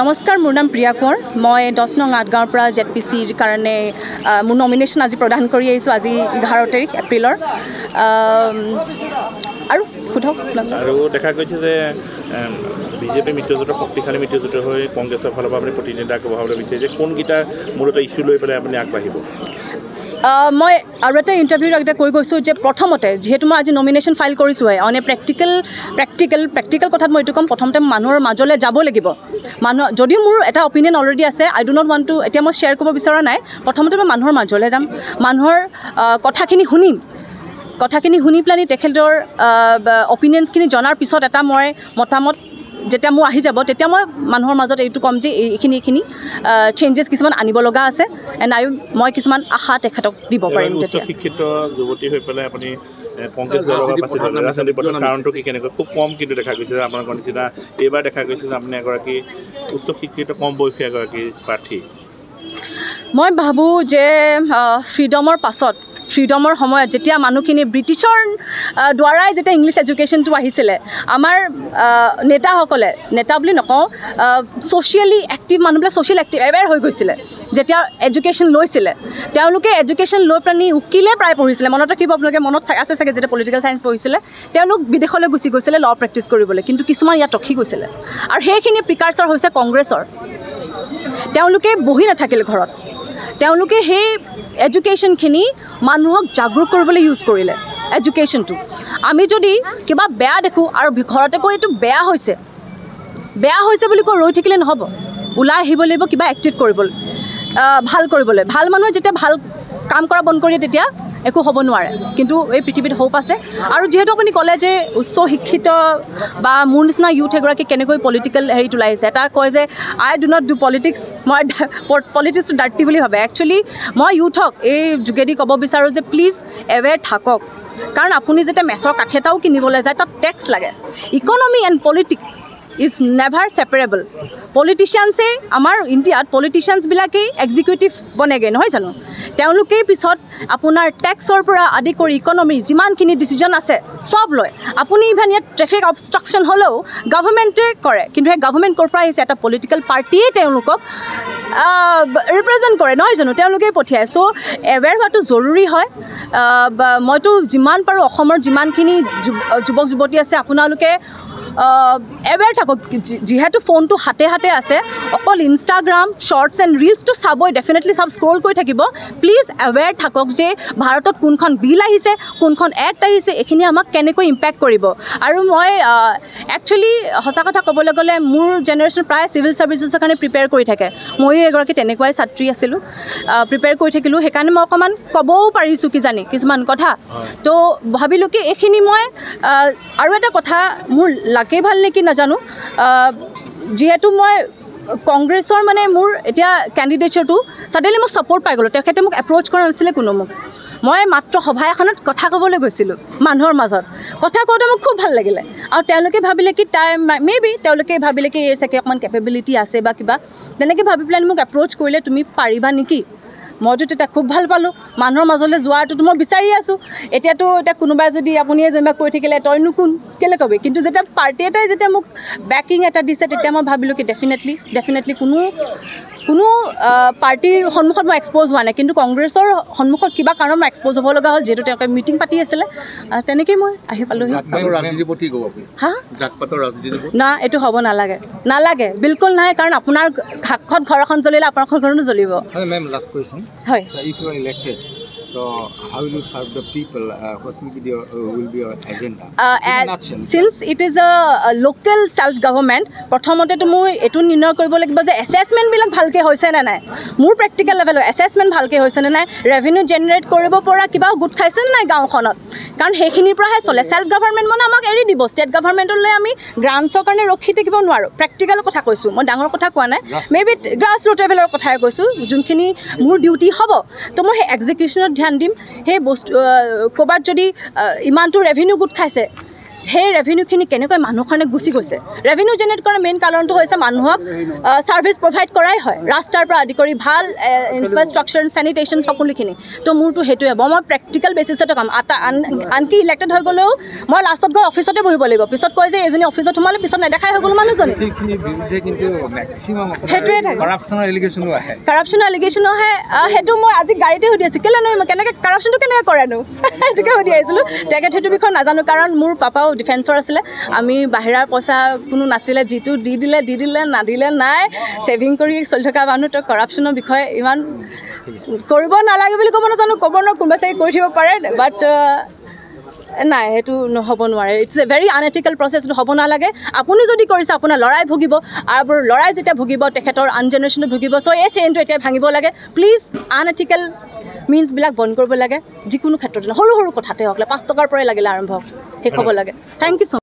নমস্কাৰ, মোৰ নাম প্ৰিয়া কোঁৱৰ। মই 10 নং আঠগাঁৱৰ পৰা ZPCৰ কাৰণে মোৰ নমিনেশ্যন আজি প্ৰদান কৰি আহিছোঁ, আজি 11 তাৰিখ এপ্ৰিলৰ। আৰু সোধক। আৰু দেখা গৈছে যে বিজেপি মিত্ৰজোঁটৰ শক্তিশালী মিত্ৰজোঁটৰ হৈ কংগ্ৰেছৰ ফালৰ পৰা আপুনি প্ৰতিনিধিত্ব আগবঢ়াবলৈ বিচাৰিছে, কোনকেইটা মূলতঃ ইছ্যু লৈ পেলাই আপুনি আগবাঢ়িব? মই আৰু এটা ইণ্টাৰভিউৰ আগতে কৈ গৈছোঁ যে প্ৰথমতে যিহেতু মই আজি নমিনেশ্যন ফাইল কৰিছোঁহে, অন এ প্ৰেক্টিকেল কথাত মই এইটো ক'ম, প্ৰথমতে মানুহৰ মাজলৈ যাব লাগিব। যদিও মোৰ এটা অপিনিয়ন অলৰেডি আছে, আই ডু নট ৱান্ট টু এতিয়া মই শ্বেয়াৰ কৰিব বিচৰা নাই। প্ৰথমতে মই মানুহৰ মাজলৈ যাম, মানুহৰ কথাখিনি শুনিম, কথাখিনি শুনি পেলাই তেখেতৰ অপিনিয়নছখিনি জনাৰ পিছত এটা মই মতামত যেতিয়া মোৰ আহি যাব, তেতিয়া মই মানুহৰ মাজত এইটো ক'ম যে এইখিনি চেঞ্জেছ কিছুমান আনিব লগা আছে, এণ্ড মই কিছুমান আশা তেখেতক দিব পাৰিম। তেতিয়া শিক্ষিত যুৱতী হৈ পেলাই আপুনি কংগ্ৰেছ কাৰণটো কি কেনেকৈ খুব কম কিন্তু দেখা গৈছে যে আপোনালোকৰ নিচিনা এইবাৰ দেখা গৈছে যে আপুনি এগৰাকী উচ্চ শিক্ষিত কম বয়সীয়া এগৰাকী প্ৰাৰ্থী। মই ভাবোঁ যে ফ্ৰীডমৰ পাছত, ফ্ৰীডমৰ সময়ত যেতিয়া মানুহখিনি ব্ৰিটিছৰ দ্বাৰাই যেতিয়া ইংলিছ এডুকেশ্যনটো আহিছিলে, আমাৰ নেতাসকলে, নেতা বুলি নকওঁ, ছ'চিয়েলি এক্টিভ মানুহবিলাক ছ'চিয়েল এক্টিভ এৱেৰ হৈ গৈছিলে। যেতিয়া এডুকেশ্যন লৈছিলে, তেওঁলোকে এডুকেশ্যন লৈ পেলাই উকিলে প্ৰায় পঢ়িছিলে। মনত ৰাখিব আপোনালোকে, মনত আছে চাগে, যেতিয়া পলিটিকেল ছায়েন্স পঢ়িছিলে, তেওঁলোক বিদেশলৈ গুচি গৈছিলে ল' প্ৰেক্টিছ কৰিবলৈ, কিন্তু কিছুমান ইয়াত ৰখি গৈছিলে। আৰু সেইখিনি প্ৰিকাৰছৰ হৈছে কংগ্ৰেছৰ। তেওঁলোকে বহি নাথাকিলে ঘৰত, তেওঁলোকে সেই এডুকেশ্যনখিনি মানুহক জাগৰূক কৰিবলৈ ইউজ কৰিলে এডুকেশ্যনটো। আমি যদি কিবা বেয়া দেখোঁ আৰু ঘৰতে কৈ এইটো বেয়া হৈছে বুলি কৈ ৰৈ থাকিলে নহ'ব, ওলাই আহিব লাগিব কিবা এক্টিভ কৰিবলৈ, ভাল কৰিবলৈ। ভাল মানুহে যেতিয়া ভাল কাম কৰা বন্ধ কৰি দিয়ে তেতিয়া একো হ'ব নোৱাৰে, কিন্তু এই পৃথিৱীত হোপ আছে। আৰু যিহেতু আপুনি ক'লে যে উচ্চ শিক্ষিত বা মোৰ নিচিনা ইউথ এগৰাকী কেনেকৈ পলিটিকেল হেৰিত ওলাই আহিছে, এটা কয় যে আই ডু নট ডু পলিটিক্স, মই পলিটিক্সটো ডাৰ্টি বুলি ভাবে। একচুৱেলি মই ইউথক এই যোগেদি ক'ব বিচাৰোঁ যে প্লিজ এৱেৰ থাকক, কাৰণ আপুনি যেতিয়া মেচৰ কাঠি এটাও কিনিবলৈ যায় তাত টেক্স লাগে। Economy and politics is never separable. পলিটিচিয়ানছে, আমাৰ ইণ্ডিয়াত পলিটিচিয়ানছবিলাকেই এক্সিকিউটিভ বনেগৈ, নহয় জানো? তেওঁলোকেই পিছত আপোনাৰ টেক্সৰ পৰা আদি কৰি ইকনমিৰ যিমানখিনি ডিচিজন আছে চব লয়। আপুনি ইভেন ইয়াত ট্ৰেফিক অবষ্ট্ৰাকশ্যন হ'লেও গভৰ্ণমেণ্টে কৰে, কিন্তু সেই গভৰ্ণমেণ্ট ক'ৰ পৰা আহিছে? এটা পলিটিকেল পাৰ্টিয়ে তেওঁলোকক ৰিপ্ৰেজেণ্ট কৰে, নহয় জানো? তেওঁলোকেই পঠিয়ায়। চ' এৱেৰ হোৱাটো জৰুৰী হয়। মইতো যিমান পাৰোঁ অসমৰ যিমানখিনি যুৱক যুৱতী আছে, আপোনালোকে এৱেৰ থাকক। যিহেতু ফোনটো হাতে হাতে আছে, অকল ইনষ্টাগ্ৰাম শ্বৰ্টছ এণ্ড ৰিলছটো চাবই, ডেফিনেটলি চাব, স্ক্ৰল কৰি থাকিব। প্লিজ এৱেৰ থাকক যে ভাৰতত কোনখন বিল আহিছে, কোনখন এক্ট আহিছে, এইখিনি আমাক কেনেকৈ ইম্পেক্ট কৰিব। আৰু মই একচুৱেলি সঁচা কথা ক'বলৈ গ'লে মোৰ জেনেৰেশ্যন প্ৰায় চিভিল ছাৰ্ভিচেছৰ কাৰণে প্ৰিপেয়াৰ কৰি থাকে। ময়ো এগৰাকী তেনেকুৱাই ছাত্ৰী আছিলোঁ, প্ৰিপেয়াৰ কৰি থাকিলোঁ, সেইকাৰণে মই অকণমান ক'বও পাৰিছোঁ কিজানি কিছুমান কথা। তো ভাবিলোঁ কি এইখিনি মই আৰু এটা কথা, মোৰ লাকেই ভাল নেকি নাজানো, যিহেতু মই কংগ্ৰেছৰ মানে মোৰ এতিয়া কেণ্ডিডেটছৰটো ছাডেনলি মই ছাপৰ্ট পাই গ'লোঁ। তেখেতে মোক এপ্ৰ'চ কৰা নাছিলে কোনো মোক। মই মাত্ৰ সভা এখনত কথা ক'বলৈ গৈছিলোঁ মানুহৰ মাজত, কথা কওঁতে মোক খুব ভাল লাগিলে। আৰু তেওঁলোকে ভাবিলে কি মেবি তেওঁলোকে ভাবিলে কি এই চাগে অকণমান কেপেবিলিটি আছে বা কিবা, তেনেকৈ ভাবি পেলাই মোক এপ্ৰ'চ কৰিলে, তুমি পাৰিবা নেকি? মইতো তেতিয়া খুব ভাল পালোঁ, মানুহৰ মাজলৈ যোৱাটোতো মই বিচাৰি আছোঁ। এতিয়া কোনোবাই যদি আপুনিয়ে যেনিবা কৈ থাকিলে তইনো কোন, কেলৈ ক'বি? কিন্তু যেতিয়া পাৰ্টি এটাই যেতিয়া মোক বেকিং এটা দিছে, তেতিয়া মই ভাবিলোঁ কি ডেফিনেটলি কোনো পাৰ্টিৰ সন্মুখত মই এক্সপ'জ হোৱা নাই, কিন্তু কংগ্ৰেছৰ সন্মুখত কিবা কাৰণত মই এক্সপ'জ হ'ব লগা হ'ল, যিহেতু তেওঁলোকে মিটিং পাতি আছিলে। তেনেকেই মই আহি পালোঁহি। না, এইটো হ'ব নালাগে, বিলকুল নাই। কাৰণ আপোনাৰ ঘাটখন ঘৰ এখন জ্বলিলে আপোনাৰ ঘৰখনো জ্বলিব। হয়। So how will you serve the people? What will be your agenda? Since it is a local self-government, প্ৰথমতেতো মই এইটো নিৰ্ণয় কৰিব লাগিব যে এছেছমেণ্টবিলাক ভালকৈ হৈছে নে নাই, মোৰ প্ৰেক্টিকেল লেভেলত এছেছমেণ্ট ভালকৈ হৈছে নে নাই, ৰেভিনিউ জেনেৰেট কৰিব পৰা কিবা গোট খাইছে নে নাই গাঁওখনত, কাৰণ সেইখিনিৰ পৰাহে চলে। ছেল্ফ গভৰ্ণমেণ্ট মানে আমাক এৰি দিব, ষ্টেট গভৰ্ণমেণ্টলৈ আমি গ্ৰাণ্টছৰ কাৰণে ৰখি থাকিব নোৱাৰোঁ। প্ৰেক্টিকেলৰ কথা কৈছোঁ, মই ডাঙৰ কথা কোৱা নাই, মেবি গ্ৰাছ ৰুট লেভেলৰ কথাই কৈছোঁ। যোনখিনি মোৰ ডিউটি হ'ব, তো মই সেই এক্সিকিউশ্যনত ধ্যান দিম। সেই বস্তু ক'ৰবাত যদি ইমানটো ৰেভিনিউ গোট খাইছে, সেই ৰেভিনিউখিনি কেনেকৈ মানুহখনে গুচি গৈছে ৰেভিনিউ জেনেৰেট কৰা মেইন কাৰণটো হৈছে মানুহক ছাৰ্ভিচ প্ৰভাইড কৰাই হয় ৰাস্তাৰ পৰা আদি কৰি ভাল ইনফ্ৰাষ্ট্ৰাকচাৰ চেনিটেশ্যন সকলোখিনি তো মোৰতো সেইটোৱে হ'ব মই প্ৰেক্টিকেল বেচিছতে কাম আনকি ইলেক্টেড হৈ গ'লেও মই লাষ্টত গৈ অফিচতে বহিব লাগিব পিছত কয় যে এজনী অফিচত সোমালে পিছত নেদেখাই হৈ গ'ল মানুহজনী সেইটোৱে থাকে কাৰাপশ্যনৰ এলিগেশ্যনো আহে সেইটো মই আজি গাড়ীতে সুধি আছোঁ কেলৈ নহয় মই কেনেকৈ কাৰাপশ্যনটো কেনেকৈ কৰেনো সেইটোকে সুধি আহিছিলোঁ তেখেত সেইটো বিষয়ে নাজানো কাৰণ মোৰ পাপাও ডিফেন্সৰ আছিলে আমি বাহিৰাৰ পইচা কোনো নাছিলে যিটো দি দিলে নাদিলে নাই ছেভিং কৰি চলি থকা মানুহ তো কাৰাপশ্যনৰ বিষয়ে ইমান কৰিব নালাগে বুলি ক'ব নাজানো ক'ব ন কোনোবা চাগে কৰি দিব পাৰে বাট নাই সেইটো নহ'ব নোৱাৰে ইটছ এ ভেৰি আনএথিকেল প্ৰচেছ এইটো হ'ব নালাগে আপুনি যদি কৰিছে আপোনাৰ ল'ৰাই ভুগিব আৰু ল'ৰাই যেতিয়া ভুগিব তেখেতৰ আন জেনেৰেশ্যনে ভুগিব চ' এই চেইনটো এতিয়া ভাঙিব লাগে প্লিজ আনএথিকেল মিনছবিলাক বন্ধ কৰিব লাগে যিকোনো ক্ষেত্ৰতে সৰু সৰু কথাতে হওক 5 টকাৰ পৰাই লাগিলে আৰম্ভ হওক শেষ হ'ব লাগে থেংক ইউ ছ'